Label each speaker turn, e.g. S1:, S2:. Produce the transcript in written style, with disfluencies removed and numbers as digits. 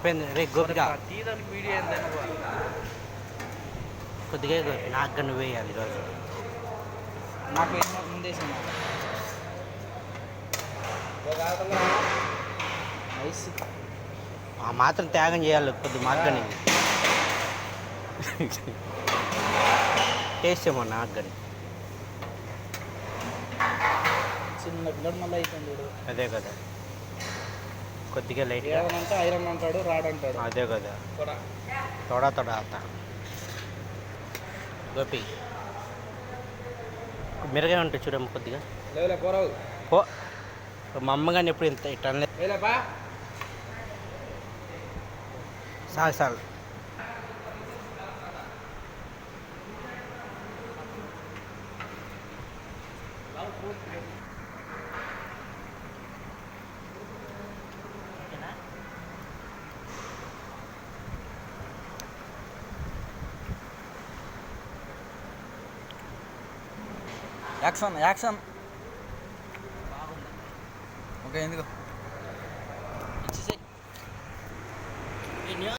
S1: అయిపోయింది రే గోపిక
S2: తీదానికి వీడియో ఏందని
S1: కొద్దిగా నాకు నువ్వు వేయాలి ఈరోజు
S2: నాకు ముందేసి
S1: ఆ మాత్రం త్యాగం చేయాలి కొద్ది మాగ్గని టేస్ట్ ఏమో నాగ్గని
S2: చిన్న పిల్లడు మళ్ళీ అయిపోయింది
S1: అదే కదా కొద్దిగా లైట్
S2: అంటే ఐరన్ అంటాడు రాడ్ అంటాడు
S1: అదే కదా తొడ తొడ అత్త గోపి మిరగా ఉంటుంది చూడమ్మ కొద్దిగా పో మా అమ్మగాని ఎప్పుడు ఇంత ఇట్లా చాలు చాలు
S2: యాక్షన్ యాక్షన్ ఓకే ఎందుకు